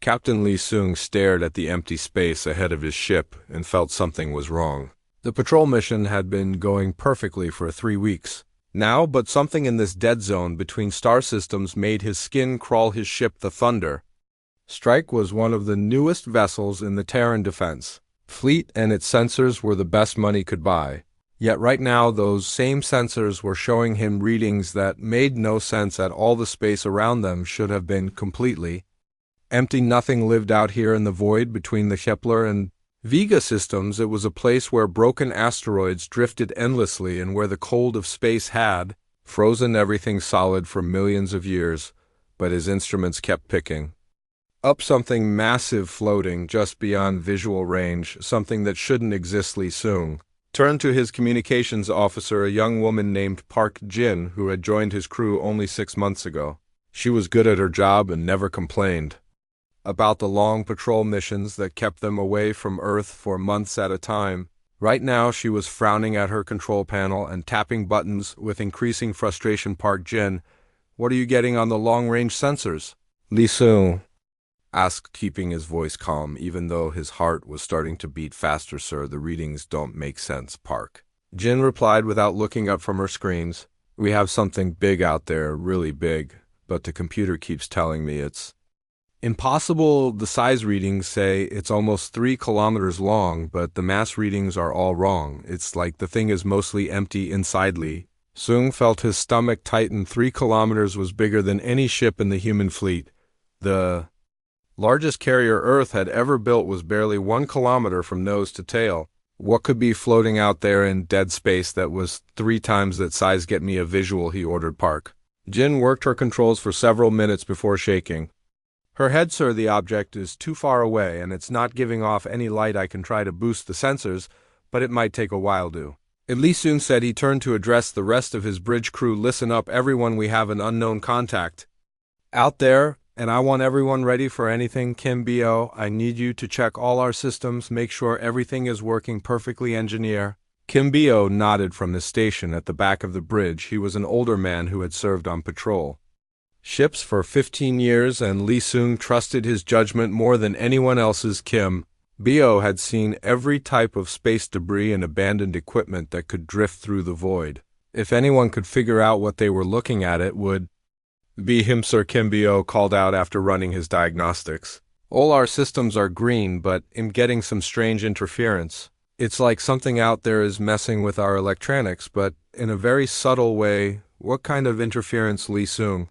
Captain Lee Seung stared at the empty space ahead of his ship and felt something was wrong. The patrol mission had been going perfectly for 3 weeks now, but something in this dead zone between star systems made his skin crawl. His ship, the Thunder Strike, was one of the newest vessels in the Terran defense fleet, and its sensors were the best money could buy. Yet right now those same sensors were showing him readings that made no sense at all. The space around them should have been completely empty. Nothing lived out here in the void between the Kepler and Vega systems. It was a place where broken asteroids drifted endlessly and where the cold of space had frozen everything solid for millions of years. But his instruments kept picking up something massive floating just beyond visual range, something that shouldn't exist. Lee Seung turned to his communications officer, a young woman named Park Jin, who had joined his crew only 6 months ago. She was good at her job and never complained about the long patrol missions that kept them away from Earth for months at a time. Right now she was frowning at her control panel and tapping buttons with increasing frustration. Park Jin, what are you getting on the long-range sensors? Lee Seung asked, keeping his voice calm, even though his heart was starting to beat faster. Sir, the readings don't make sense, Park Jin replied without looking up from her screens. We have something big out there, really big, but the computer keeps telling me it's impossible. The size readings say it's almost 3 kilometers long, but the mass readings are all wrong. It's like the thing is mostly empty inside. Lee Seung felt his stomach tighten. 3 kilometers was bigger than any ship in the human fleet. The largest carrier Earth had ever built was barely 1 kilometer from nose to tail. What could be floating out there in dead space that was 3 times that size? Get me a visual, he ordered. Park Jin worked her controls for several minutes before shaking her head. Sir, the object is too far away and it's not giving off any light. I can try to boost the sensors, but it might take a while. Lee Seung said. He turned to address the rest of his bridge crew. Listen up, everyone, we have an unknown contact out there, and I want everyone ready for anything. Kim Bo, I need you to check all our systems, make sure everything is working perfectly. Engineer Kim Bo nodded from his station at the back of the bridge. He was an older man who had served on patrol ships for 15 years, and Lee Seung trusted his judgment more than anyone else's. Kim Bo had seen every type of space debris and abandoned equipment that could drift through the void. If anyone could figure out what they were looking at, it would be him. Sir, Kim Bo called out after running his diagnostics. All our systems are green, but I'm getting some strange interference. It's like something out there is messing with our electronics, but in a very subtle way. What kind of interference? Lee Seung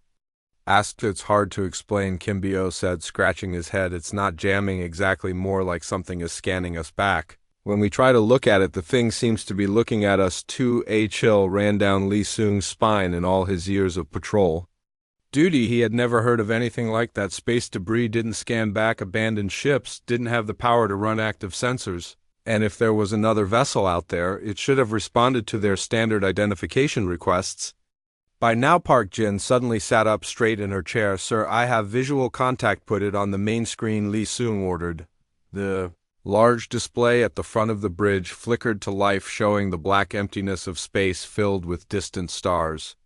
asked. It's hard to explain, Kim Bo said, scratching his head. It's not jamming exactly, more like something is scanning us back. When we try to look at it, the thing seems to be looking at us too. A chill ran down Lee Seung's spine. In all his years of patrol duty, he had never heard of anything like that. Space debris didn't scan back. Abandoned ships didn't have the power to run active sensors. And if there was another vessel out there, it should have responded to their standard identification requests by now. Park Jin suddenly sat up straight in her chair. Sir, I have visual contact. Put it on the main screen, Lee Seung ordered. The large display at the front of the bridge flickered to life, showing the black emptiness of space filled with distant stars.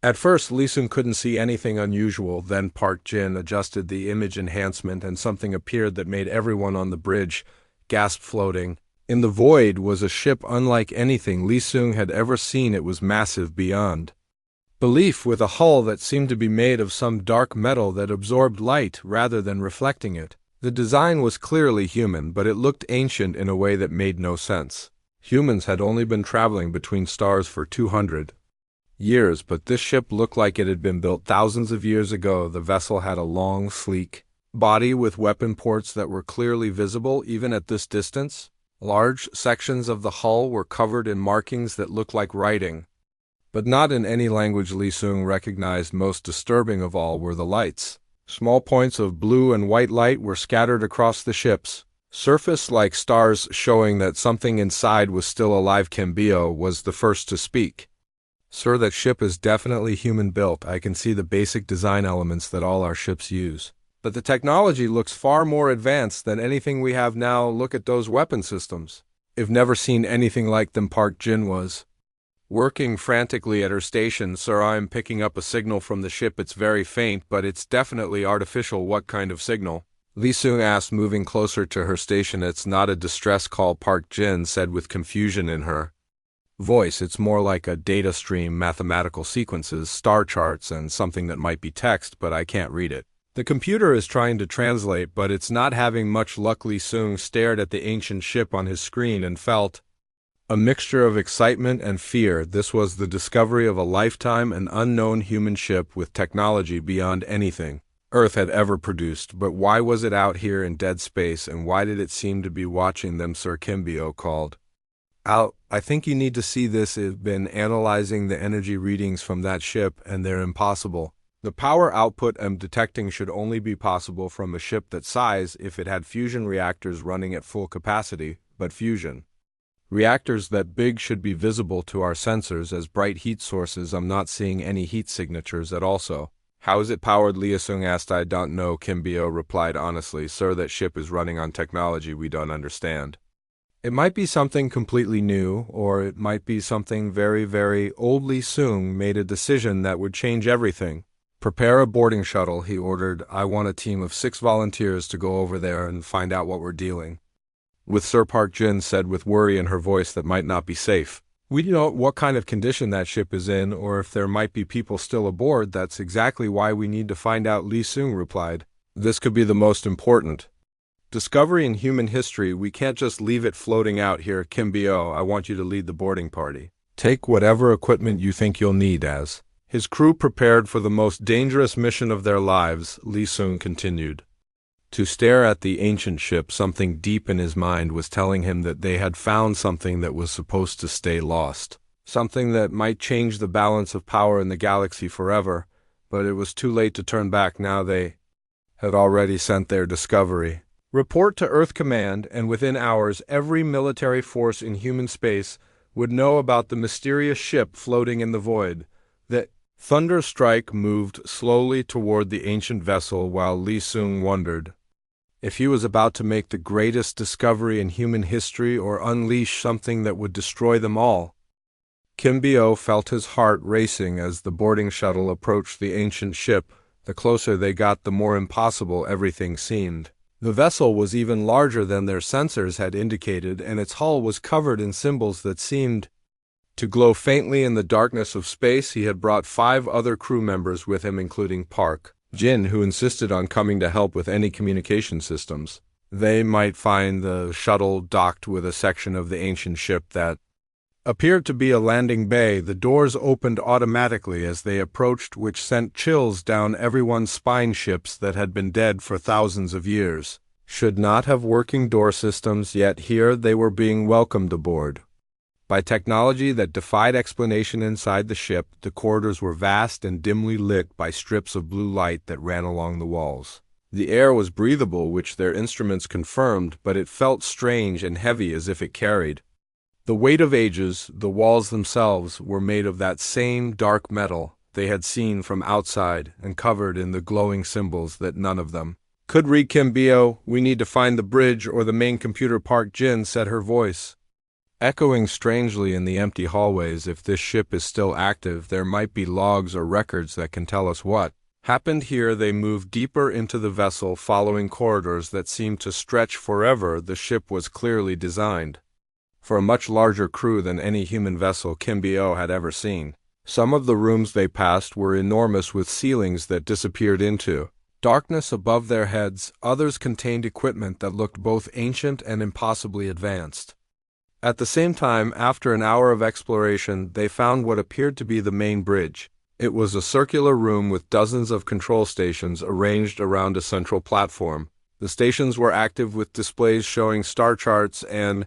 At first, Lee Seung couldn't see anything unusual. Then Park Jin adjusted the image enhancement and something appeared that made everyone on the bridge gasp. Floating in the void was a ship unlike anything Lee Seung had ever seen. It was massive beyond belief, with a hull that seemed to be made of some dark metal that absorbed light rather than reflecting it. The design was clearly human, but it looked ancient in a way that made no sense. Humans had only been traveling between stars for 200 years, but this ship looked like it had been built thousands of years ago. The vessel had a long, sleek body with weapon ports that were clearly visible even at this distance. Large sections of the hull were covered in markings that looked like writing, but not in any language Lee Seung recognized. Most disturbing of all were the lights. Small points of blue and white light were scattered across the ship's surface like stars, showing that something inside was still alive. Kim Bo was the first to speak. Sir, that ship is definitely human-built. I can see the basic design elements that all our ships use. But the technology looks far more advanced than anything we have now. Look at those weapon systems. I've never seen anything like them. Park Jin was working frantically at her station. Sir, I'm picking up a signal from the ship. It's very faint, but it's definitely artificial. What kind of signal? Lee Seung asked, moving closer to her station. It's not a distress call, Park Jin said with confusion in her voice. It's more like a data stream, mathematical sequences, star charts, and something that might be text, but I can't read it. The computer is trying to translate, but it's not having much luck. Lee Seung stared at the ancient ship on his screen and felt a mixture of excitement and fear. This was the discovery of a lifetime, an unknown human ship with technology beyond anything Earth had ever produced. But why was it out here in dead space, and why did it seem to be watching them? Sir Kim Bio called out. I think you need to see this. I've been analyzing the energy readings from that ship, and they're impossible. The power output I'm detecting should only be possible from a ship that size if it had fusion reactors running at full capacity, but fusion reactors that big should be visible to our sensors as bright heat sources. I'm not seeing any heat signatures at all. So how is it powered? Lee Seung asked. I don't know, Kim Bio replied honestly. Sir, that ship is running on technology we don't understand. It might be something completely new, or it might be something very, very old. Lee Seung made a decision that would change everything. Prepare a boarding shuttle, he ordered. I want a team of 6 volunteers to go over there and find out what we're dealing with. Sir, Park Jin said with worry in her voice that might not be safe. We don't know what kind of condition that ship is in, or if there might be people still aboard. That's exactly why we need to find out, Lee Seung replied. This could be the most important discovery in human history. We can't just leave it floating out here. Kim Bio, I want you to lead the boarding party. Take whatever equipment you think you'll need as his crew prepared for the most dangerous mission of their lives. Lee Seung continued to stare at the ancient ship. Something deep in his mind was telling him that they had found something that was supposed to stay lost, something that might change the balance of power in the galaxy forever, but it was too late to turn back. Now they had already sent their discovery report to Earth Command, and within hours every military force in human space would know about the mysterious ship floating in the void. The thunder strike moved slowly toward the ancient vessel while Lee Seung wondered if he was about to make the greatest discovery in human history or unleash something that would destroy them all. Kim Bio felt his heart racing as the boarding shuttle approached the ancient ship. The closer they got, the more impossible everything seemed. The vessel was even larger than their sensors had indicated, and its hull was covered in symbols that seemed to glow faintly in the darkness of space. He had brought 5 other crew members with him, including Park Jin, who insisted on coming to help with any communication systems. They might find the shuttle docked with a section of the ancient ship that appeared to be a landing bay. The doors opened automatically as they approached, which sent chills down everyone's spine. Ships that had been dead for thousands of years should not have working door systems, yet here they were being welcomed aboard by technology that defied explanation. Inside the ship, the corridors were vast and dimly lit by strips of blue light that ran along the walls. The air was breathable, which their instruments confirmed, but it felt strange and heavy, as if it carried the weight of ages. The walls themselves were made of that same dark metal they had seen from outside and covered in the glowing symbols that none of them could read. Kim Bio, we need to find the bridge or the main computer, Park Jin said, her voice echoing strangely in the empty hallways. If this ship is still active, there might be logs or records that can tell us what happened here. They moved deeper into the vessel, following corridors that seemed to stretch forever. The ship was clearly designed for a much larger crew than any human vessel Kim Bio had ever seen. Some of the rooms they passed were enormous, with ceilings that disappeared into darkness above their heads. Others contained equipment that looked both ancient and impossibly advanced. At the same time, after an hour of exploration, they found what appeared to be the main bridge. It was a circular room with dozens of control stations arranged around a central platform. The stations were active with displays showing star charts and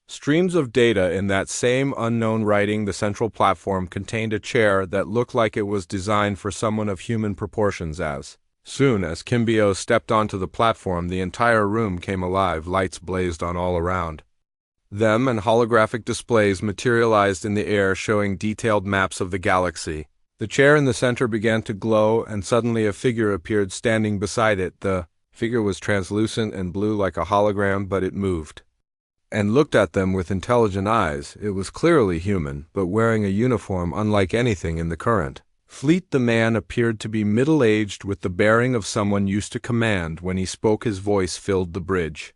streams of data in that same unknown writing. The central platform contained a chair that looked like it was designed for someone of human proportions. As soon as Kim Bio stepped onto the platform, the entire room came alive. Lights blazed on all around them, and holographic displays materialized in the air showing detailed maps of the galaxy. The chair in the center began to glow, and suddenly a figure appeared standing beside it. The figure was translucent and blue like a hologram, but it moved and looked at them with intelligent eyes. It was clearly human, but wearing a uniform unlike anything in the current Fleet the man appeared to be middle-aged with the bearing of someone used to command. When he spoke his voice filled the bridge.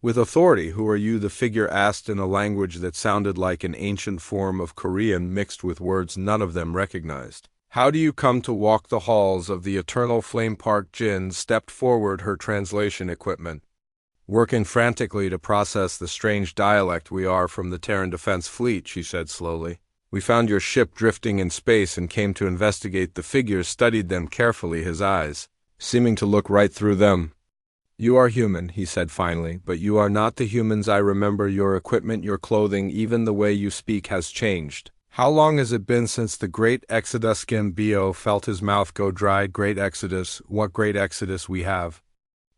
With authority, who are you? The figure asked in a language that sounded like an ancient form of Korean mixed with words none of them recognized. How do you come to walk the halls of the eternal flame? Park Jin stepped forward, her translation equipment working frantically to process the strange dialect. We are from the Terran Defense Fleet, she said slowly. We found your ship drifting in space and came to investigate. The figure studied them carefully, his eyes seeming to look right through them. You are human, he said finally, but you are not the humans I remember. Your equipment, your clothing, even the way you speak has changed. How long has it been since the Great Exodus? Kim Bo felt his mouth go dry. Great Exodus? What great Exodus? We have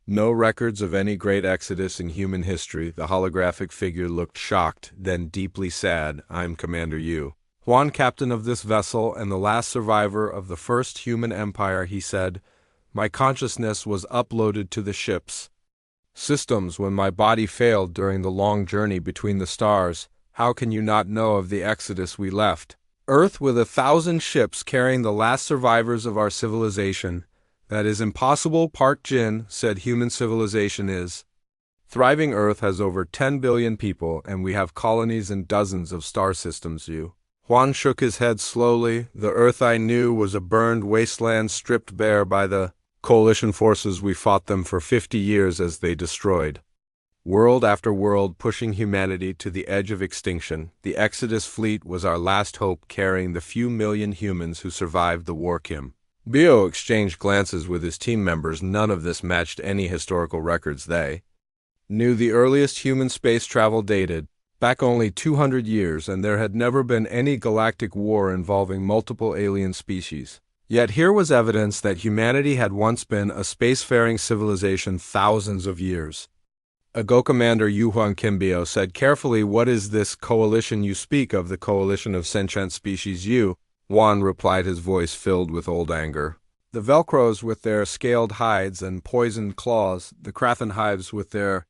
no records of any great exodus in human history. The holographic figure looked shocked, then deeply sad. I'm Commander Yu Huan, captain of this vessel and the last survivor of the first human empire, he said. My consciousness was uploaded to the ship's systems when my body failed during the long journey between the stars. How can you not know of the exodus? We left Earth with 1,000 ships carrying the last survivors of our civilization. That is impossible, Park Jin said. Human civilization is thriving. Earth has over 10 billion people, and we have colonies in dozens of star systems. Yu Huan shook his head slowly. The Earth I knew was a burned wasteland stripped bare by the coalition forces. We fought them for 50 years as they destroyed world after world, pushing humanity to the edge of extinction. The Exodus fleet was our last hope, carrying the few million humans who survived the war. Kim Bo exchanged glances with his team members. None of this matched any historical records they knew. The earliest human space travel dated back only 200 years, and there had never been any galactic war involving multiple alien species. Yet here was evidence that humanity had once been a spacefaring civilization thousands of years ago. Commander Yu Huan, Kim Bo said carefully. What is this coalition you speak of? The coalition of sentient species. Yu Huan replied, his voice filled with old anger. The Velcros with their scaled hides and poisoned claws, the Krathan hives with their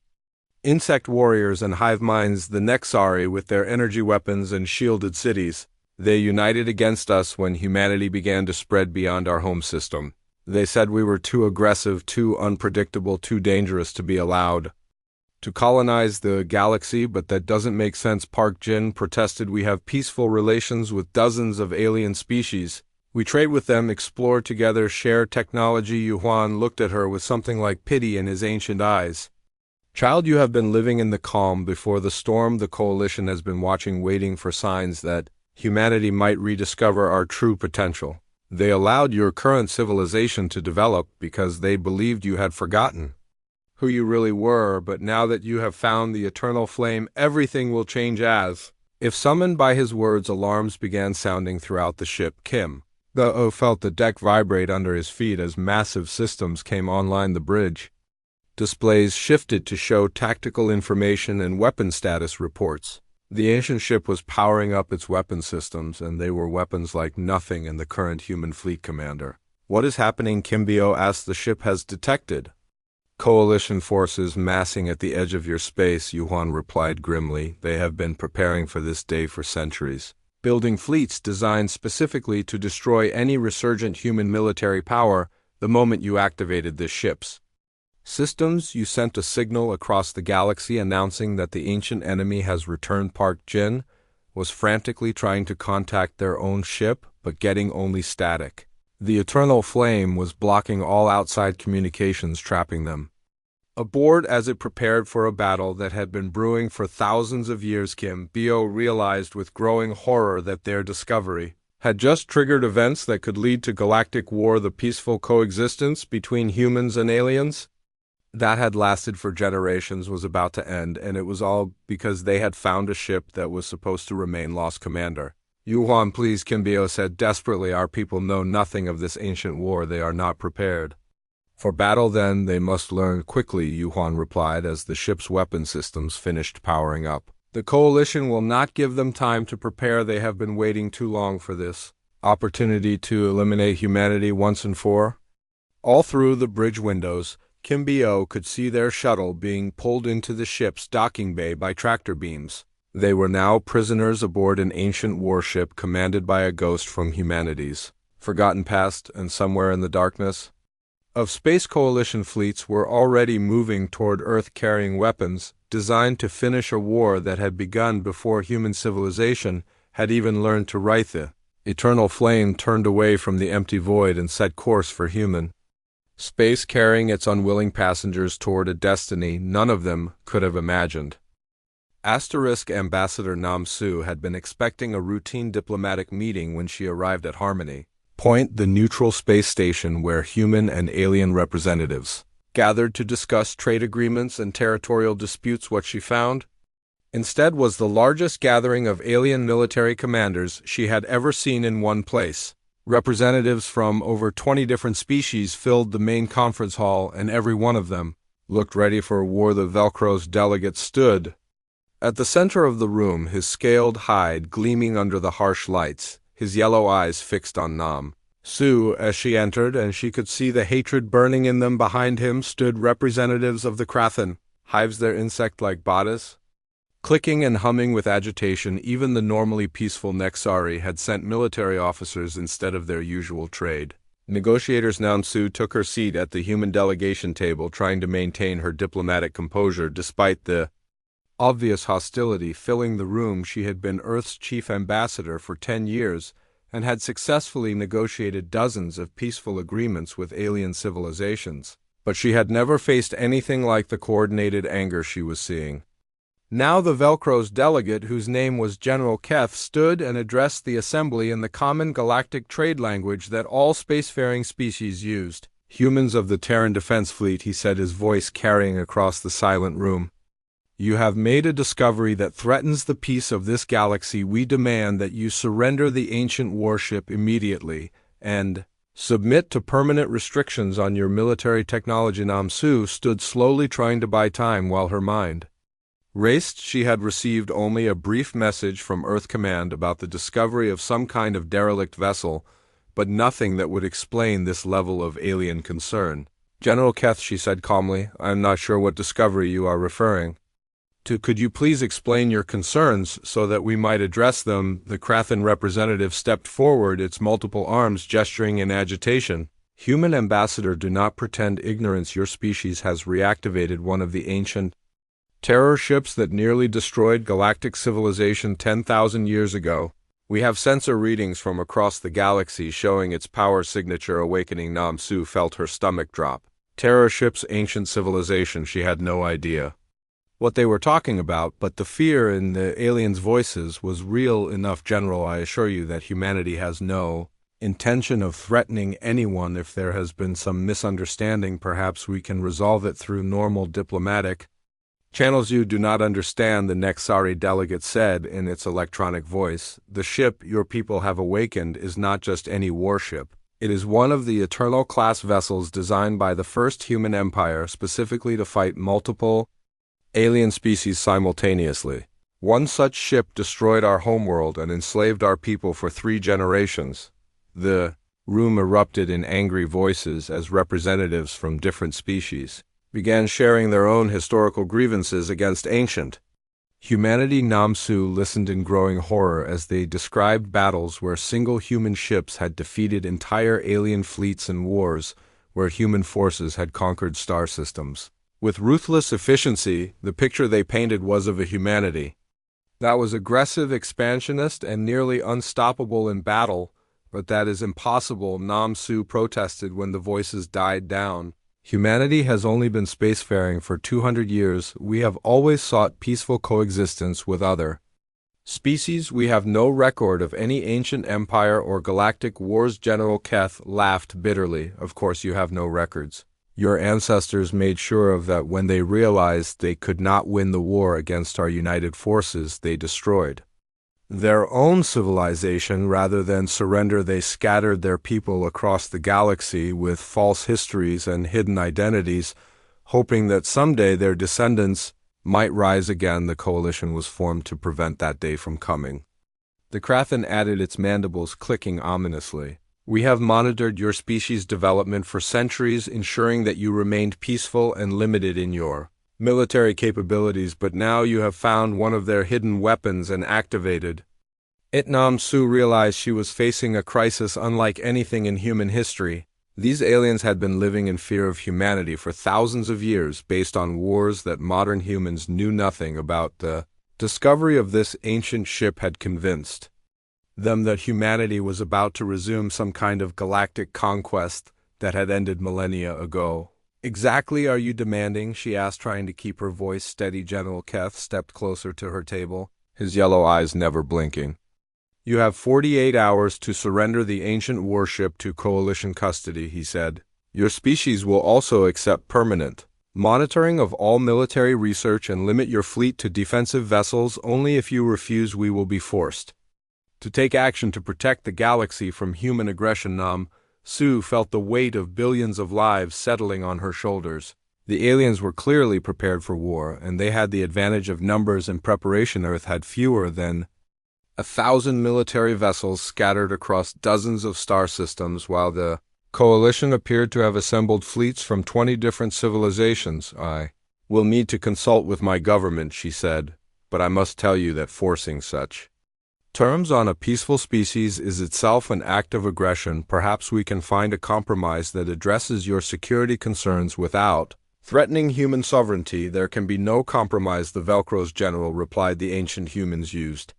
insect warriors and hive minds, the Nexari with their energy weapons and shielded cities. They united against us when humanity began to spread beyond our home system. They said we were too aggressive, too unpredictable, too dangerous to be allowed to colonize the galaxy, but that doesn't make sense, Park Jin protested. We have peaceful relations with dozens of alien species. We trade with them, explore together, share technology. Yu Huan looked at her with something like pity in his ancient eyes. Child, you have been living in the calm before the storm. The coalition has been watching, waiting for signs that humanity might rediscover our true potential. They allowed your current civilization to develop because they believed you had forgotten who you really were, but now that you have found the eternal flame, everything will change. As if summoned by his words, alarms began sounding throughout the ship. Kim Bo felt the deck vibrate under his feet as massive systems came online. The bridge displays shifted to show tactical information and weapon status reports. The ancient ship was powering up its weapon systems, and they were weapons like nothing in the current human fleet. Commander, what is happening? Kim Bo asked. The ship has detected coalition forces massing at the edge of your space, Yu Huan replied grimly. They have been preparing for this day for centuries, building fleets designed specifically to destroy any resurgent human military power the moment you activated the ship's systems. You sent a signal across the galaxy announcing that the ancient enemy has returned. Park Jin was frantically trying to contact their own ship, but getting only static. The eternal flame was blocking all outside communications, trapping them aboard as it prepared for a battle that had been brewing for thousands of years. Kim Bo realized with growing horror that their discovery had just triggered events that could lead to galactic war, the peaceful coexistence between humans and aliens that had lasted for generations was about to end, and it was all because they had found a ship that was supposed to remain lost. Commander Yu Huan, please, Kim Bo said desperately. Our people know nothing of this ancient war. They are not prepared for battle. Then they must learn quickly, Yu Huan replied as the ship's weapon systems finished powering up. The coalition will not give them time to prepare. They have been waiting too long for this opportunity to eliminate humanity once and for all. Through the bridge windows, Kim Bo could see their shuttle being pulled into the ship's docking bay by tractor beams. They were now prisoners aboard an ancient warship commanded by a ghost from humanity's forgotten past, and somewhere in the darkness of Space Coalition fleets were already moving toward Earth carrying weapons designed to finish a war that had begun before human civilization had even learned to write the eternal flame turned away from the empty void and set course for human space, carrying its unwilling passengers toward a destiny none of them could have imagined. Ambassador Nam Su had been expecting a routine diplomatic meeting when she arrived at Harmony Point, the neutral space station where human and alien representatives gathered to discuss trade agreements and territorial disputes. What she found, instead, was the largest gathering of alien military commanders she had ever seen in one place. Representatives from over 20 different species filled the main conference hall, and every one of them looked ready for a war. The Velcro's delegate stood at the center of the room, his scaled hide gleaming under the harsh lights, his yellow eyes fixed on Nam Su as she entered, and she could see the hatred burning in them. Behind him stood representatives of the Krathen hives, their insect-like bodies clicking and humming with agitation. Even the normally peaceful Nexari had sent military officers instead of their usual trade negotiators. Nam Su took her seat at the human delegation table, trying to maintain her diplomatic composure despite the obvious hostility filling the room. She had been Earth's chief ambassador for 10 years and had successfully negotiated dozens of peaceful agreements with alien civilizations, but she had never faced anything like the coordinated anger she was seeing. Now the Velcro's delegate, whose name was General Keth, stood and addressed the assembly in the common galactic trade language that all spacefaring species used. Humans of the Terran Defense Fleet, he said, his voice carrying across the silent room. You have made a discovery that threatens the peace of this galaxy. We demand that you surrender the ancient warship immediately and submit to permanent restrictions on your military technology. Nam Su stood slowly, trying to buy time while her mind raced. She had received only a brief message from Earth Command about the discovery of some kind of derelict vessel, but nothing that would explain this level of alien concern. General Keth, she said calmly, I am not sure what discovery you are referring to. Could you please explain your concerns so that we might address them? The Krathen representative stepped forward, its multiple arms gesturing in agitation. Human ambassador, do not pretend ignorance. Your species has reactivated one of the ancient terror ships that nearly destroyed galactic civilization 10,000 years ago. We have sensor readings from across the galaxy showing its power signature. Awakening, Nam Su felt her stomach drop. Terror ships, ancient civilization. She had no idea what they were talking about, but the fear in the aliens' voices was real enough. General, I assure you that humanity has no intention of threatening anyone. If there has been some misunderstanding, perhaps we can resolve it through normal diplomatic channels. You do not understand, the Nexari delegate said in its electronic voice. The ship your people have awakened is not just any warship. It is one of the Eternal-class vessels designed by the First Human Empire specifically to fight multiple alien species simultaneously. One such ship destroyed our homeworld and enslaved our people for 3 generations. The room erupted in angry voices as representatives from different species began sharing their own historical grievances against ancient humanity. Nam Su listened in growing horror as they described battles where single human ships had defeated entire alien fleets and wars where human forces had conquered star systems with ruthless efficiency. The picture they painted was of a humanity that was aggressive, expansionist, and nearly unstoppable in battle, but that is impossible, Nam Su protested when the voices died down. Humanity has only been spacefaring for 200 years. We have always sought peaceful coexistence with other species. We have no record of any ancient empire or galactic wars. General Keth laughed bitterly. Of course you have no records. Your ancestors made sure of that. When they realized they could not win the war against our united forces, they destroyed their own civilization. Rather than surrender, they scattered their people across the galaxy with false histories and hidden identities, hoping that someday their descendants might rise again. The coalition was formed to prevent that day from coming. The Krathen added, its mandibles clicking ominously. We have monitored your species' development for centuries, ensuring that you remained peaceful and limited in your military capabilities, but now you have found one of their hidden weapons and activated Nam Su realized she was facing a crisis unlike anything in human history. These aliens had been living in fear of humanity for thousands of years based on wars that modern humans knew nothing about. The discovery of this ancient ship had convinced them that humanity was about to resume some kind of galactic conquest that had ended millennia ago. "Exactly are you demanding?" she asked, trying to keep her voice steady. General Keth stepped closer to her table, his yellow eyes never blinking. "You have 48 hours to surrender the ancient warship to Coalition custody," he said. "Your species will also accept permanent monitoring of all military research and limit your fleet to defensive vessels. Only if you refuse we will be forced to take action to protect the galaxy from human aggression." Nam Su felt the weight of billions of lives settling on her shoulders. The aliens were clearly prepared for war, and they had the advantage of numbers and preparation. Earth had fewer than 1,000 military vessels scattered across dozens of star systems, while the Coalition appeared to have assembled fleets from 20 different civilizations. "I will need to consult with my government," she said, "but I must tell you that forcing such terms on a peaceful species is itself an act of aggression. Perhaps we can find a compromise that addresses your security concerns without threatening human sovereignty." "There can be no compromise," the Velcro's general replied. "The ancient humans used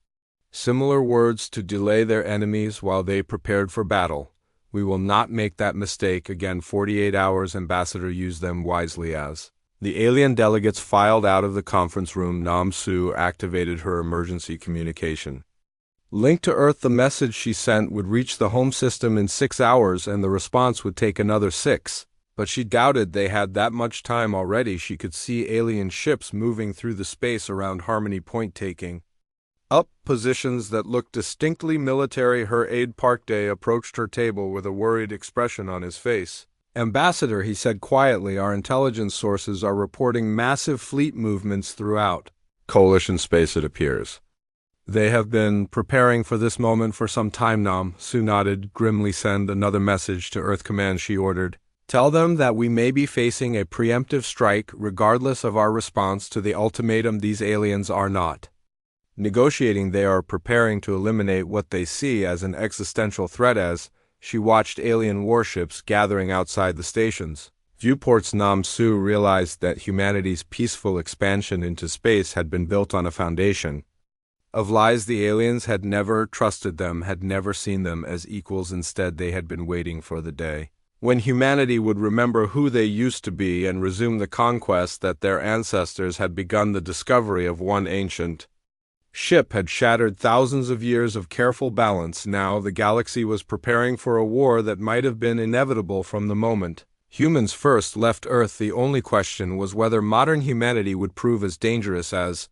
similar words to delay their enemies while they prepared for battle. We will not make that mistake again." 48 hours, Ambassador. Use them wisely. As the alien delegates filed out of the conference room, Nam Su activated her emergency communication link to Earth. The message she sent would reach the home system in 6 hours, and the response would take another 6. But she doubted they had that much time. Already she could see alien ships moving through the space around Harmony Point, taking up positions that looked distinctly military. Her aide Parkday approached her table with a worried expression on his face. "Ambassador," he said quietly, "our intelligence sources are reporting massive fleet movements throughout Coalition space, it appears. They have been preparing for this moment for some time." Nam Su nodded grimly. "Send another message to Earth Command," she ordered. "Tell them that we may be facing a preemptive strike regardless of our response to the ultimatum. These aliens are not negotiating. They are preparing to eliminate what they see as an existential threat." As she watched alien warships gathering outside the station's viewports, Nam Su realized that humanity's peaceful expansion into space had been built on a foundation of lies. The aliens had never trusted them, had never seen them as equals. Instead, they had been waiting for the day when humanity would remember who they used to be and resume the conquest that their ancestors had begun. The discovery of one ancient ship had shattered thousands of years of careful balance. Now the galaxy was preparing for a war that might have been inevitable from the moment humans first left Earth. The only question was whether modern humanity would prove as dangerous as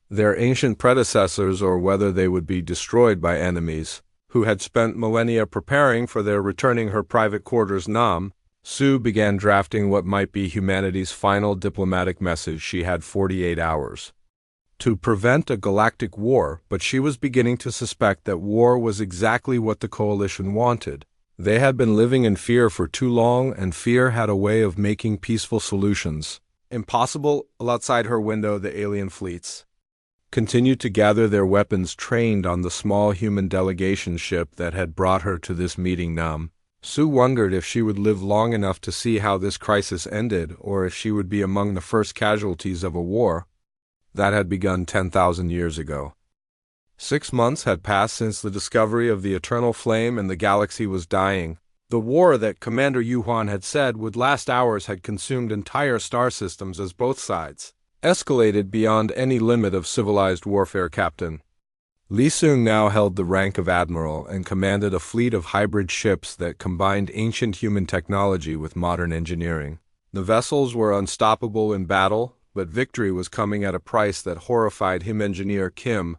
their ancient predecessors, or whether they would be destroyed by enemies who had spent millennia preparing for their returning. Her private quarters, Nam Su began drafting what might be humanity's final diplomatic message. She had 48 hours to prevent a galactic war, but she was beginning to suspect that war was exactly what the Coalition wanted. They had been living in fear for too long, and fear had a way of making peaceful solutions impossible. Outside her window, the alien fleets continued to gather their weapons, trained on the small human delegation ship that had brought her to this meeting. Nam Su wondered if she would live long enough to see how this crisis ended, or if she would be among the first casualties of a war that had begun 10,000 years ago. 6 months had passed since the discovery of the eternal flame, and the galaxy was dying. The war that Commander Yuhuan had said would last hours had consumed entire star systems as both sides escalated beyond any limit of civilized warfare. Captain Li Sung now held the rank of admiral and commanded a fleet of hybrid ships that combined ancient human technology with modern engineering. The vessels were unstoppable in battle, but victory was coming at a price that horrified him. Engineer Kim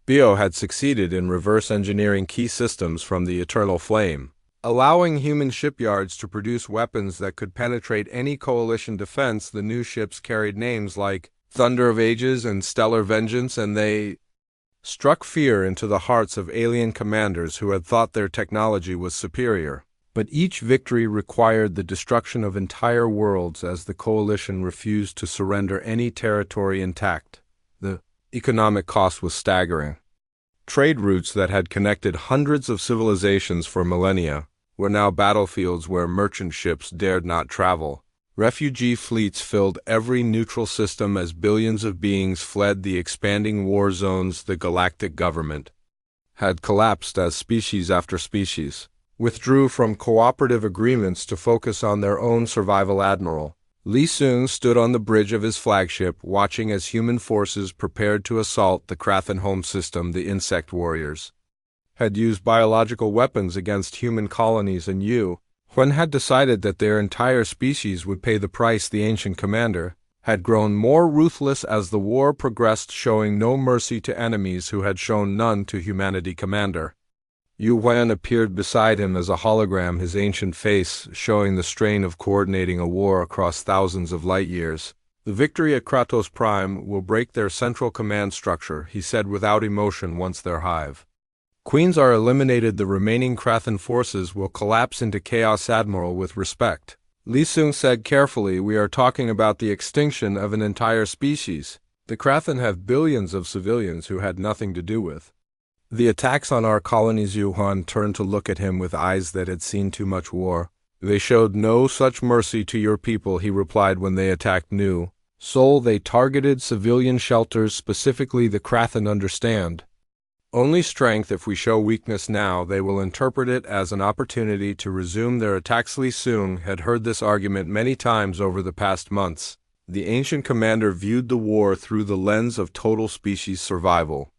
Bio had succeeded in reverse engineering key systems from the eternal flame, allowing human shipyards to produce weapons that could penetrate any Coalition defense. The new ships carried names like Thunder of Ages and Stellar Vengeance, and they struck fear into the hearts of alien commanders who had thought their technology was superior. But each victory required the destruction of entire worlds, as the Coalition refused to surrender any territory intact. The economic cost was staggering. Trade routes that had connected hundreds of civilizations for millennia were now battlefields where merchant ships dared not travel. Refugee fleets filled every neutral system as billions of beings fled the expanding war zones. The galactic government had collapsed as species after species withdrew from cooperative agreements to focus on their own survival. Admiral Li Sung stood on the bridge of his flagship, watching as human forces prepared to assault the Krathen home system. The insect warriors had used biological weapons against human colonies, and Yuan had decided that their entire species would pay the price. The ancient commander had grown more ruthless as the war progressed, showing no mercy to enemies who had shown none to humanity. Commander Yuan appeared beside him as a hologram, his ancient face showing the strain of coordinating a war across thousands of light years. The victory at Kratos Prime will break their central command structure, he said without emotion. Once their hive queens are eliminated, the remaining Krathen forces will collapse into chaos. Admiral, with respect, Li Sung said carefully, we are talking about the extinction of an entire species. The Krathen have billions of civilians who had nothing to do with the attacks on our colonies. Yuan turned to look at him with eyes that had seen too much war. They showed no such mercy to your people, he replied. When they attacked New Seoul, they targeted civilian shelters, specifically the Krathen. Understand only strength. If we show weakness now, they will interpret it as an opportunity to resume their attacks. Li Sung had heard this argument many times over the past months. The ancient commander viewed the war through the lens of total species survival,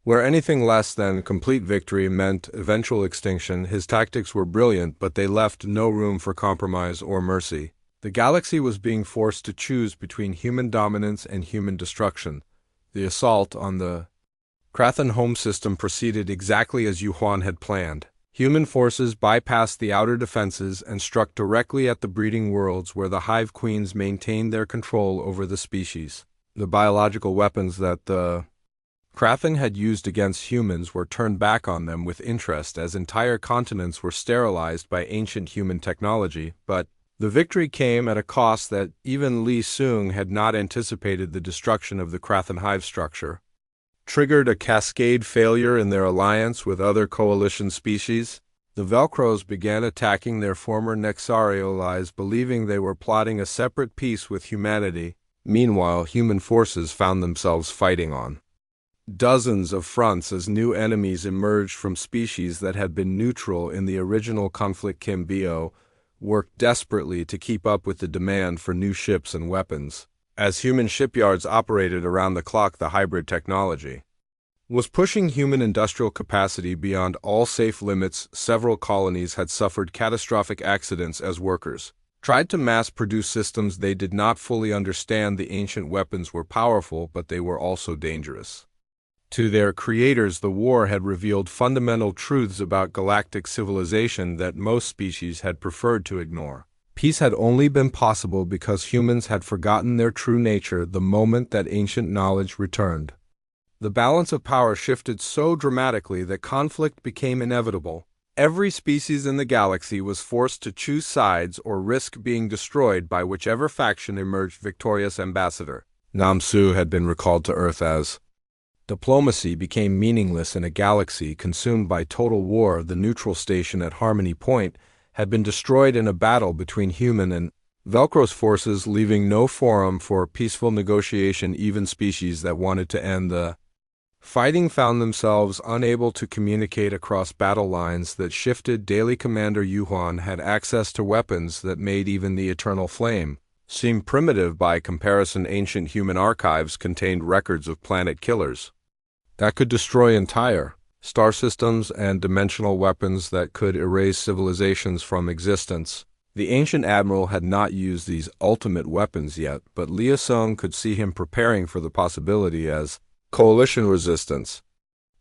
where anything less than complete victory meant eventual extinction. His tactics were brilliant, but they left no room for compromise or mercy. The galaxy was being forced to choose between human dominance and human destruction. The assault on the Krathen home system proceeded exactly as Yuan had planned. Human forces bypassed the outer defenses and struck directly at the breeding worlds where the hive queens maintained their control over the species. The biological weapons that the Krathen had used against humans were turned back on them with interest as entire continents were sterilized by ancient human technology. But the victory came at a cost that even Li Sung had not anticipated. The destruction of the Krathen hive structure triggered a cascade failure in their alliance with other coalition species. The Velcros began attacking their former Nexari allies, believing they were plotting a separate peace with humanity. Meanwhile, human forces found themselves fighting on dozens of fronts as new enemies emerged from species that had been neutral in the original conflict. Kim Bio worked desperately to keep up with the demand for new ships and weapons. As human shipyards operated around the clock, the hybrid technology was pushing human industrial capacity beyond all safe limits. Several colonies had suffered catastrophic accidents as workers tried to mass-produce systems they did not fully understand. The ancient weapons were powerful, but they were also dangerous. To their creators, the war had revealed fundamental truths about galactic civilization that most species had preferred to ignore. Peace had only been possible because humans had forgotten their true nature the moment that ancient knowledge returned. The balance of power shifted so dramatically that conflict became inevitable. Every species in the galaxy was forced to choose sides or risk being destroyed by whichever faction emerged victorious. Ambassador Namsu had been recalled to Earth as diplomacy became meaningless in a galaxy consumed by total war. The neutral station at Harmony Point had been destroyed in a battle between human and Velcros forces, leaving no forum for peaceful negotiation. Even species that wanted to end the fighting found themselves unable to communicate across battle lines that shifted daily. Commander Yuan had access to weapons that made even the eternal flame seem primitive by comparison. Ancient human archives contained records of planet killers that could destroy entire star systems and dimensional weapons that could erase civilizations from existence. The ancient admiral had not used these ultimate weapons yet, but Li Sung could see him preparing for the possibility as coalition resistance.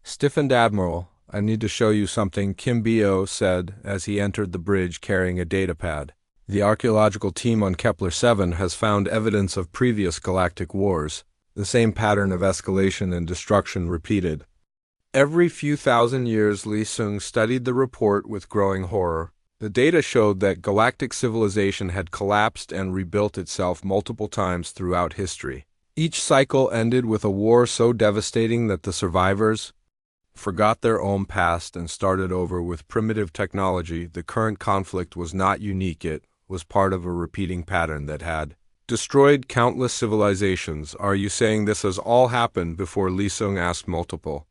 Stiffened Admiral, I need to show you something, Kim Bio said as he entered the bridge carrying a datapad. The archaeological team on Kepler 7 has found evidence of previous galactic wars, the same pattern of escalation and destruction repeated every few thousand years. Li Sung studied the report with growing horror. The data showed that galactic civilization had collapsed and rebuilt itself multiple times throughout history. Each cycle ended with a war so devastating that the survivors forgot their own past and started over with primitive technology. The current conflict was not unique, it was part of a repeating pattern that had destroyed countless civilizations. Are you saying this has all happened before? Lee Sung asked multiple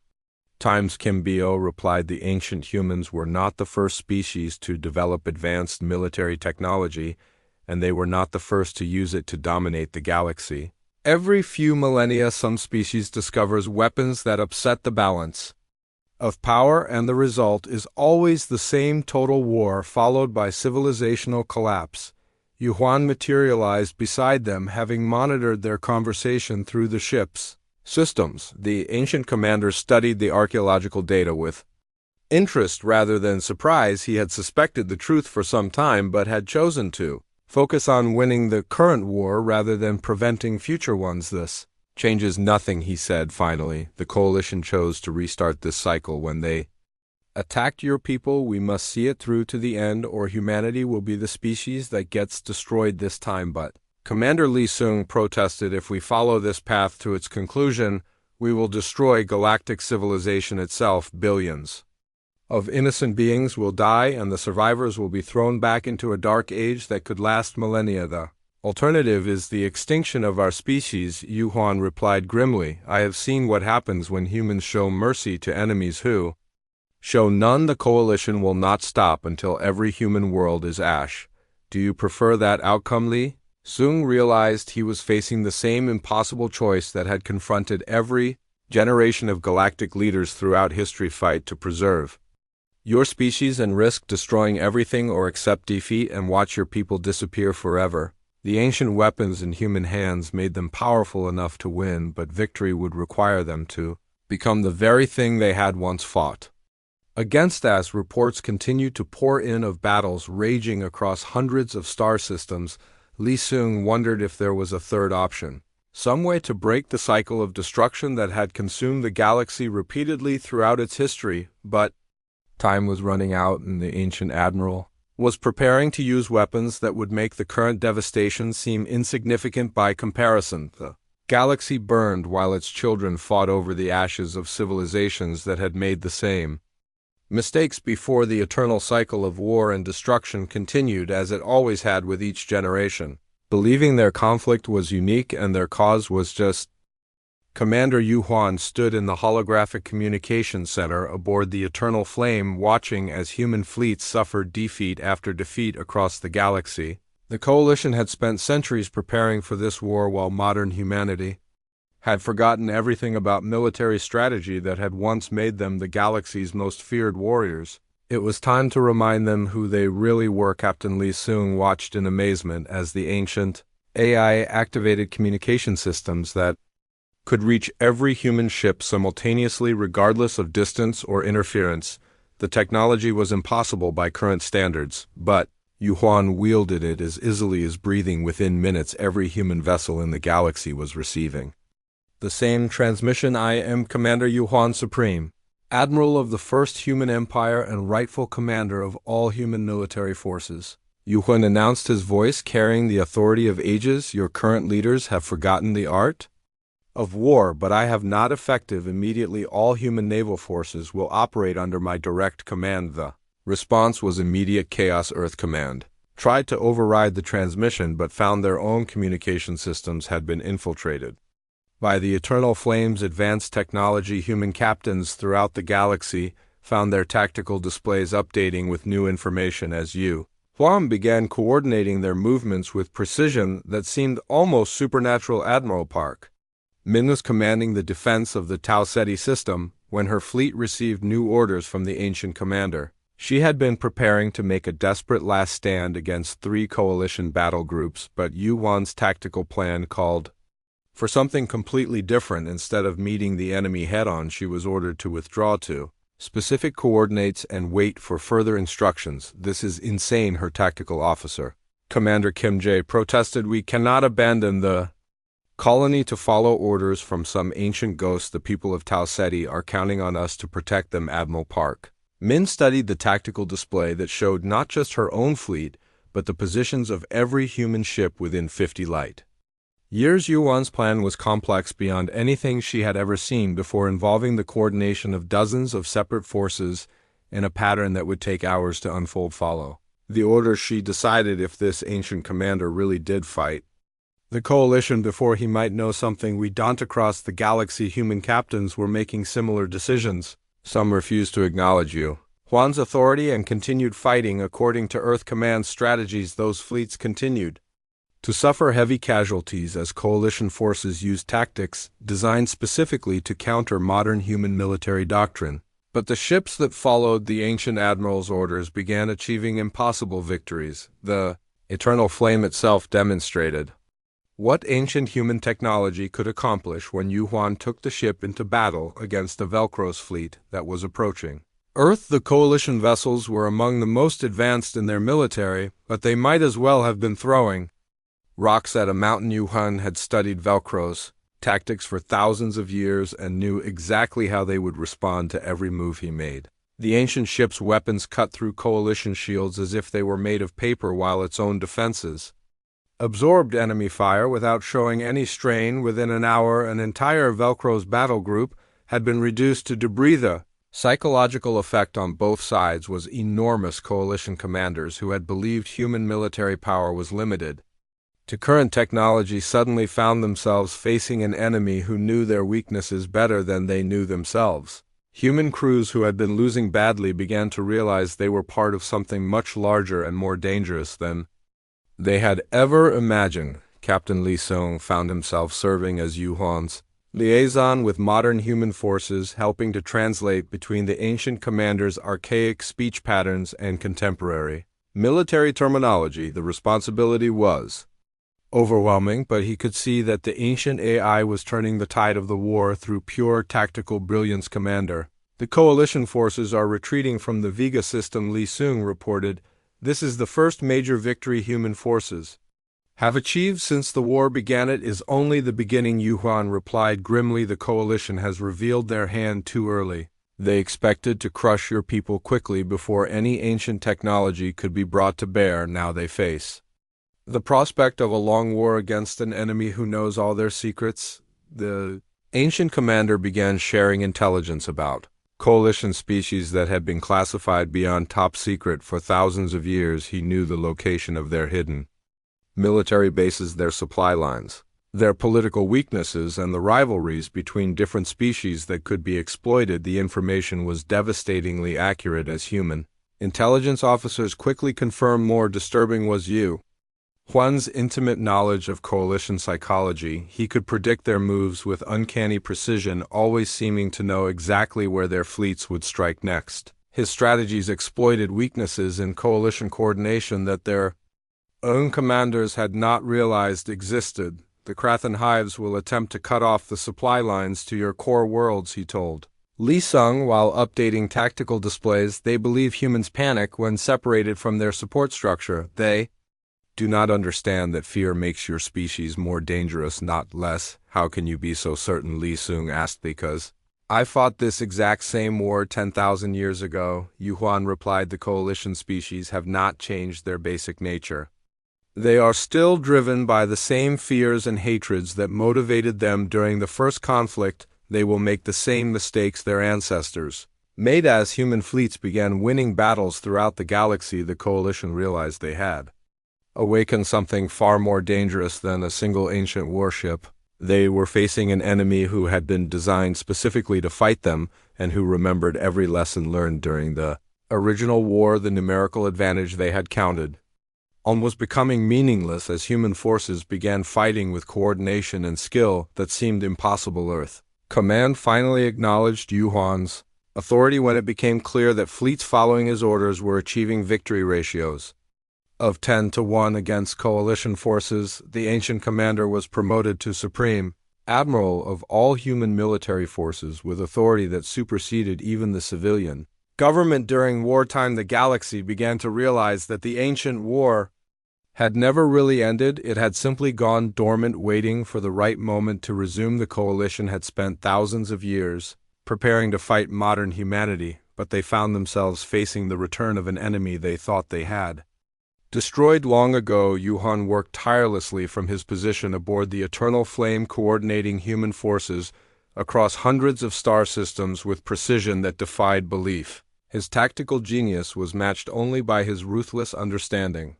times. Kim Bio replied, the ancient humans were not the first species to develop advanced military technology, and they were not the first to use it to dominate the galaxy. Every few millennia, some species discovers weapons that upset the balance of power, and the result is always the same: total war followed by civilizational collapse. Yuan materialized beside them, having monitored their conversation through the ship's systems. The ancient commander studied the archaeological data with interest rather than surprise. He had suspected the truth for some time, but had chosen to focus on winning the current war rather than preventing future ones. This changes nothing, he said finally. The coalition chose to restart this cycle when they attacked your people. We must see it through to the end, or humanity will be the species that gets destroyed this time. But Commander Lee Sung protested, if we follow this path to its conclusion, we will destroy galactic civilization itself. Billions of innocent beings will die, and the survivors will be thrown back into a dark age that could last millennia. The alternative is the extinction of our species, Yuan replied grimly. I have seen what happens when humans show mercy to enemies who show none. The coalition will not stop until every human world is ash. Do you prefer that outcome? Lee Sung realized he was facing the same impossible choice that had confronted every generation of galactic leaders throughout history: fight to preserve your species and risk destroying everything, or accept defeat and watch your people disappear forever. The ancient weapons in human hands made them powerful enough to win, but victory would require them to become the very thing they had once fought against. As reports continued to pour in of battles raging across hundreds of star systems, Lee Sung wondered if there was a third option, some way to break the cycle of destruction that had consumed the galaxy repeatedly throughout its history. But time was running out, and the ancient admiral was preparing to use weapons that would make the current devastation seem insignificant by comparison. The galaxy burned while its children fought over the ashes of civilizations that had made the same mistakes before. The eternal cycle of war and destruction continued, as it always had with each generation, believing their conflict was unique and their cause was just. Commander Yuan stood in the holographic communication center aboard the Eternal Flame, watching as human fleets suffered defeat after defeat across the galaxy. The coalition had spent centuries preparing for this war, while modern humanity had forgotten everything about military strategy that had once made them the galaxy's most feared warriors. It was time to remind them who they really were. Captain Lee Sung watched in amazement as the ancient AI activated communication systems that could reach every human ship simultaneously, regardless of distance or interference. The technology was impossible by current standards, but Yuan wielded it as easily as breathing. Within minutes, every human vessel in the galaxy was receiving the same transmission. I am Commander Yuan, Supreme Admiral of the First Human Empire and rightful commander of all human military forces. Yuan announced, his voice carrying the authority of ages. Your current leaders have forgotten the art of war, but I have not. Effective immediately, all human naval forces will operate under my direct command. The response was immediate chaos. Earth Command tried to override the transmission, but found their own communication systems had been infiltrated by the Eternal Flame's advanced technology. Human captains throughout the galaxy found their tactical displays updating with new information as Yuan began coordinating their movements with precision that seemed almost supernatural. Admiral Park Min was commanding the defense of the Tau Ceti system when her fleet received new orders from the ancient commander. She had been preparing to make a desperate last stand against 3 coalition battle groups, but Yuan's tactical plan called for something completely different. Instead of meeting the enemy head-on, she was ordered to withdraw to specific coordinates and wait for further instructions. This is insane, her tactical officer, Commander Kim Jae, protested. We cannot abandon the colony to follow orders from some ancient ghost. The people of Tau Ceti are counting on us to protect them. Admiral Park Min studied the tactical display that showed not just her own fleet, but the positions of every human ship within 50 light Years Yuan's plan was complex beyond anything she had ever seen before, involving the coordination of dozens of separate forces in a pattern that would take hours to unfold. Follow the order, she decided, if this ancient commander really did fight the coalition before he might know something we don't. Across the galaxy, human captains were making similar decisions. Some refused to acknowledge Yuan's authority and continued fighting according to Earth Command's strategies. Those fleets continued to suffer heavy casualties as coalition forces used tactics designed specifically to counter modern human military doctrine. But the ships that followed the ancient admiral's orders began achieving impossible victories. The eternal flame itself demonstrated what ancient human technology could accomplish when Yuan took the ship into battle against the Velcro's fleet that was approaching Earth. The coalition vessels were among the most advanced in their military, but they might as well have been throwing rocks at a mountain. Yuan had studied Velcro's tactics for thousands of years and knew exactly how they would respond to every move he made. The ancient ship's weapons cut through coalition shields as if they were made of paper, while its own defenses absorbed enemy fire without showing any strain. Within an hour, an entire Velcro's battle group had been reduced to debris. The psychological effect on both sides was enormous. Coalition commanders who had believed human military power was limited to current technology suddenly found themselves facing an enemy who knew their weaknesses better than they knew themselves. Human crews who had been losing badly began to realize they were part of something much larger and more dangerous than they had ever imagined. Captain Li Song found himself serving as Yuan's liaison with modern human forces, helping to translate between the ancient commander's archaic speech patterns and contemporary military terminology. The responsibility was overwhelming, but he could see that the ancient AI was turning the tide of the war through pure tactical brilliance. Commander, the coalition forces are retreating from the Vega system, Li Sung reported. This is the first major victory human forces have achieved since the war began. It is only the beginning, Yuan replied grimly. The coalition has revealed their hand too early. They expected to crush your people quickly before any ancient technology could be brought to bear. Now they face the prospect of a long war against an enemy who knows all their secrets. The ancient commander began sharing intelligence about coalition species that had been classified beyond top secret for thousands of years. He knew the location of their hidden military bases, their supply lines, their political weaknesses, and the rivalries between different species that could be exploited. The information was devastatingly accurate, as human intelligence officers quickly confirmed. More disturbing was Yuan's intimate knowledge of coalition psychology. He could predict their moves with uncanny precision, always seeming to know exactly where their fleets would strike next. His strategies exploited weaknesses in coalition coordination that their own commanders had not realized existed. The Krathan hives will attempt to cut off the supply lines to your core worlds, he told Li Sung while updating tactical displays. They believe humans panic when separated from their support structure. They do not understand that fear makes your species more dangerous, not less. How can you be so certain? Li Sung asked. Because I fought this exact same war 10,000 years ago, Yuan replied. The coalition species have not changed their basic nature. They are still driven by the same fears and hatreds that motivated them during the first conflict. They will make the same mistakes their ancestors made. As human fleets began winning battles throughout the galaxy, the coalition realized they had awakened something far more dangerous than a single ancient warship. They were facing an enemy who had been designed specifically to fight them and who remembered every lesson learned during the original war. The numerical advantage they had counted on was becoming meaningless as human forces began fighting with coordination and skill that seemed impossible. Earth Command finally acknowledged Yuan's authority when it became clear that fleets following his orders were achieving victory ratios of 10-1 against coalition forces. The ancient commander was promoted to Supreme Admiral of all human military forces, with authority that superseded even the civilian government. During wartime, the galaxy began to realize that the ancient war had never really ended. It had simply gone dormant, waiting for the right moment to resume. The coalition had spent thousands of years preparing to fight modern humanity, but they found themselves facing the return of an enemy they thought they had Destroyed long ago, Yuhan worked tirelessly from his position aboard the Eternal Flame, coordinating human forces across hundreds of star systems with precision that defied belief. His tactical genius was matched only by his ruthless understanding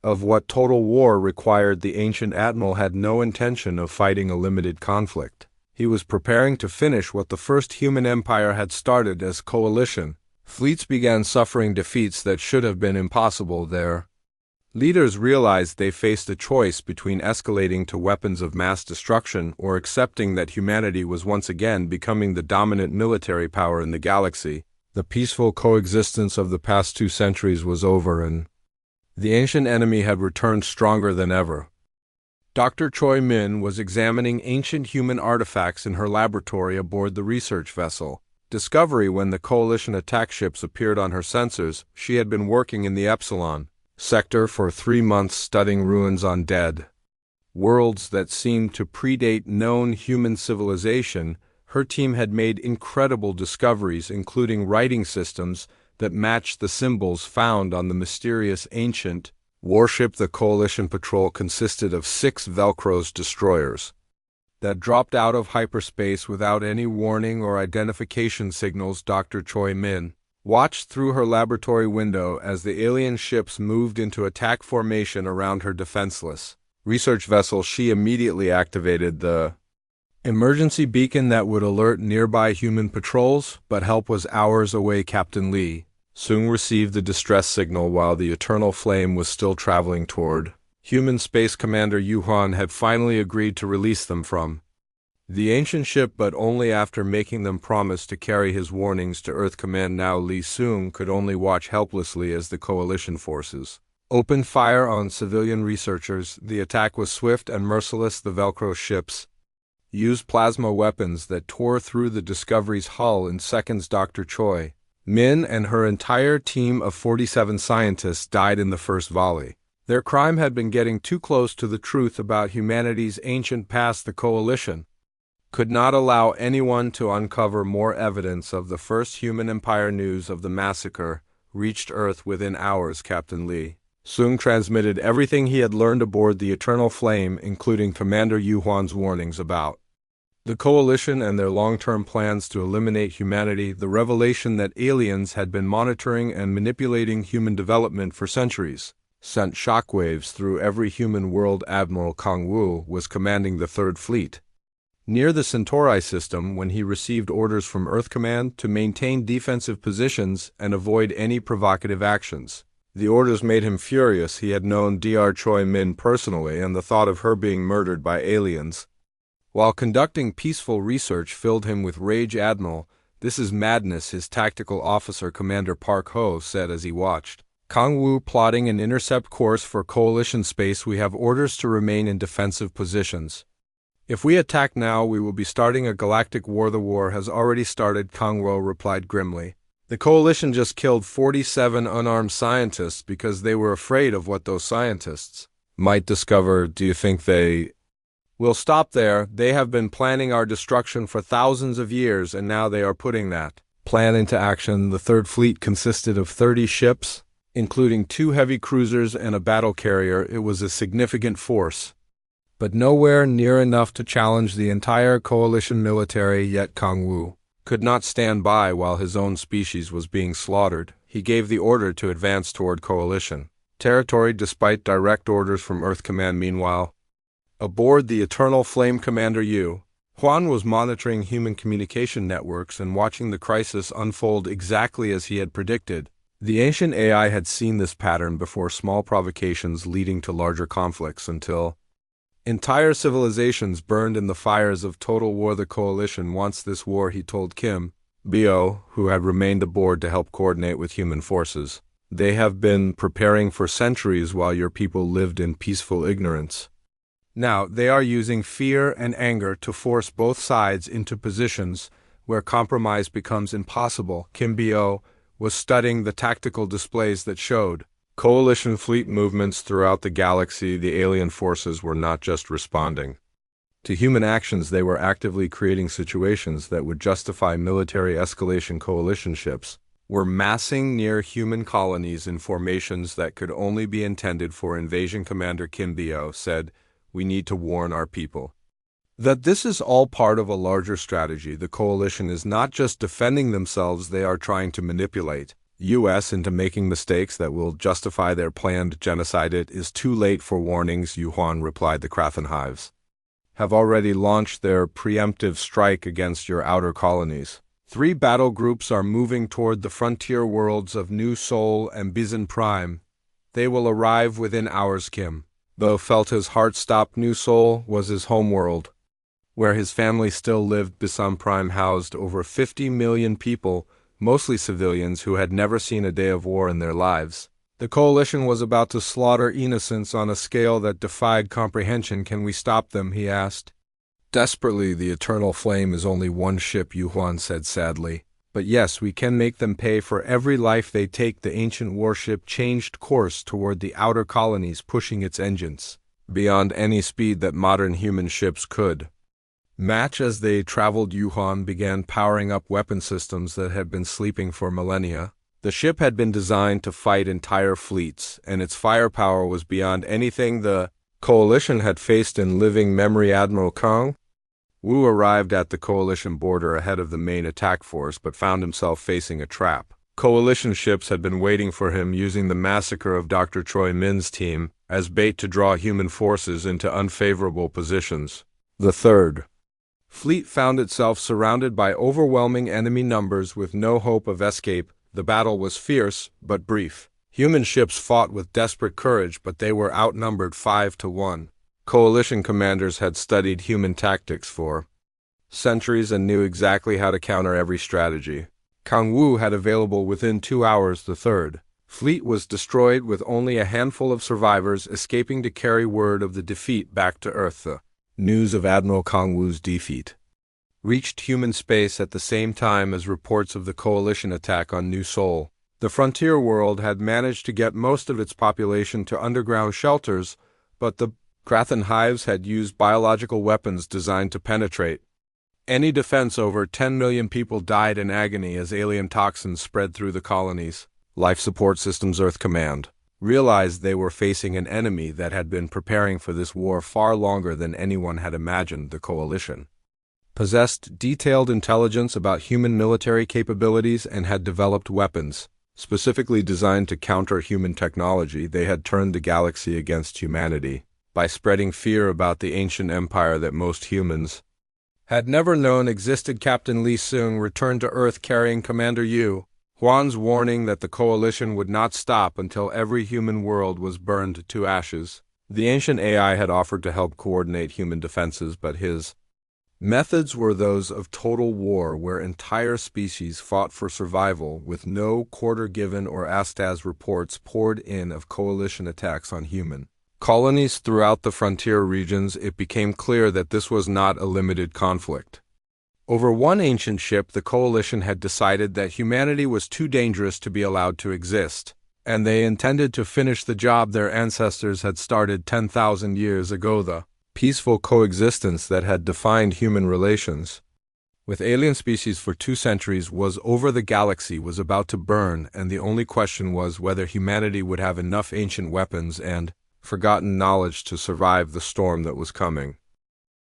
of what total war required. The ancient admiral had no intention of fighting a limited conflict. He was preparing to finish what the first human empire had started as coalition. Fleets began suffering defeats that should have been impossible. Their leaders realized they faced a choice between escalating to weapons of mass destruction or accepting that humanity was once again becoming the dominant military power in the galaxy. The peaceful coexistence of the past 2 centuries was over, and the ancient enemy had returned stronger than ever. Dr. Choi Min was examining ancient human artifacts in her laboratory aboard the research vessel Discovery. When the Coalition attack ships appeared on her sensors, she had been working in the Epsilon sector for 3 months studying ruins on dead worlds that seemed to predate known human civilization. Her team had made incredible discoveries, including writing systems that matched the symbols found on the mysterious ancient warship. The Coalition patrol consisted of 6 Velcro's destroyers that dropped out of hyperspace without any warning or identification signals. Dr. Choi Min watched through her laboratory window as the alien ships moved into attack formation around her defenseless research vessel. She immediately activated the emergency beacon that would alert nearby human patrols, but help was hours away. Captain Lee soon received the distress signal while the Eternal Flame was still traveling toward human space. Commander Yuhan had finally agreed to release them from the ancient ship, but only after making them promise to carry his warnings to Earth Command. Now Lee Soong could only watch helplessly as the Coalition forces opened fire on civilian researchers. The attack was swift and merciless. The Velcro ships used plasma weapons that tore through the Discovery's hull in seconds. Dr. Choi Min and her entire team of 47 scientists died in the first volley. Their crime had been getting too close to the truth about humanity's ancient past. The Coalition could not allow anyone to uncover more evidence of the first human empire. News of the massacre reached Earth within hours. Captain Lee Soong transmitted everything he had learned aboard the Eternal Flame, including Commander Yuhuan's warnings about the Coalition and their long-term plans to eliminate humanity. The revelation that aliens had been monitoring and manipulating human development for centuries sent shockwaves through every human world. Admiral Kang Wu was commanding the Third Fleet near the Centauri system when he received orders from Earth Command to maintain defensive positions and avoid any provocative actions. The orders made him furious. He had known Dr. Choi Min personally, and the thought of her being murdered by aliens while conducting peaceful research filled him with rage. Admiral, this is madness, his tactical officer Commander Park Ho said as he watched Kang Wu plotting an intercept course for Coalition space. We have orders to remain in defensive positions. If we attack now, we will be starting a galactic war. The war has already started, Kang Wu replied grimly. The Coalition just killed 47 unarmed scientists because they were afraid of what those scientists might discover. Do you think they will stop there? They have been planning our destruction for thousands of years, and now they are putting that plan into action. The Third Fleet consisted of 30 ships, including 2 heavy cruisers and a battle carrier. It was a significant force, but nowhere near enough to challenge the entire Coalition military. Yet Kang Wu could not stand by while his own species was being slaughtered. He gave the order to advance toward Coalition territory despite direct orders from Earth Command. Meanwhile, aboard the Eternal Flame, Commander Yu Huan was monitoring human communication networks and watching the crisis unfold exactly as he had predicted. The ancient AI had seen this pattern before, small provocations leading to larger conflicts until entire civilizations burned in the fires of total war. The Coalition wants this war, he told Kim Bo, who had remained aboard to help coordinate with human forces. They have been preparing for centuries while your people lived in peaceful ignorance. Now they are using fear and anger to force both sides into positions where compromise becomes impossible. Kim Bo was studying the tactical displays that showed Coalition fleet movements throughout the galaxy. The alien forces were not just responding to human actions, they were actively creating situations that would justify military escalation. Coalition ships were massing near human colonies in formations that could only be intended for invasion. Commander Kim Bio said, "We need to warn our people that this is all part of a larger strategy. The coalition is not just defending themselves, they are trying to manipulate U.S. into making mistakes that will justify their planned genocide. It is too late for warnings," Yuhuan replied. "The Kraken hives have already launched their preemptive strike against your outer colonies. 3 battle groups are moving toward the frontier worlds of New Sol and Bizan Prime. They will arrive within hours." Kim Bo felt his heart stop. New Sol was his homeworld, where his family still lived. Bizan Prime housed over 50 million people, mostly civilians who had never seen a day of war in their lives. The coalition was about to slaughter innocents on a scale that defied comprehension. "Can we stop them?" he asked. "Desperately, the Eternal Flame is only one ship," Yuhuan said sadly. "But yes, we can make them pay for every life they take." The ancient warship changed course toward the outer colonies, pushing its engines beyond any speed that modern human ships could match. As they traveled, Yuhuan began powering up weapon systems that had been sleeping for millennia. The ship had been designed to fight entire fleets, and its firepower was beyond anything the coalition had faced in living memory. Admiral Kang Wu arrived at the coalition border ahead of the main attack force, but found himself facing a trap. Coalition ships had been waiting for him, using the massacre of Dr. Choi Min's team as bait to draw human forces into unfavorable positions. The Third Fleet found itself surrounded by overwhelming enemy numbers with no hope of escape. The battle was fierce, but brief. Human ships fought with desperate courage, but they were outnumbered 5-1. Coalition commanders had studied human tactics for centuries and knew exactly how to counter every strategy. Kang Wu had available within 2 hours. The Third Fleet was destroyed, with only a handful of survivors escaping to carry word of the defeat back to Earth. The news of Admiral Kang Wu's defeat reached human space at the same time as reports of the coalition attack on New Sol. The frontier world had managed to get most of its population to underground shelters, but the Kraken hives had used biological weapons designed to penetrate any defense. Over 10 million people died in agony as alien toxins spread through the colonies. Life Support Systems Earth Command realized they were facing an enemy that had been preparing for this war far longer than anyone had imagined. The coalition possessed detailed intelligence about human military capabilities and had developed weapons specifically designed to counter human technology. They had turned the galaxy against humanity by spreading fear about the ancient empire that most humans had never known existed. Captain Li Seung returned to Earth carrying Commander Yu Huan's warning that the coalition would not stop until every human world was burned to ashes. The ancient AI had offered to help coordinate human defenses, but his methods were those of total war, where entire species fought for survival, with no quarter given or asked. As reports poured in of coalition attacks on human colonies throughout the frontier regions, it became clear that this was not a limited conflict. Over one ancient ship, the coalition had decided that humanity was too dangerous to be allowed to exist, and they intended to finish the job their ancestors had started 10,000 years ago. The peaceful coexistence that had defined human relations with alien species for 2 centuries was over. The galaxy was about to burn, and the only question was whether humanity would have enough ancient weapons and forgotten knowledge to survive the storm that was coming.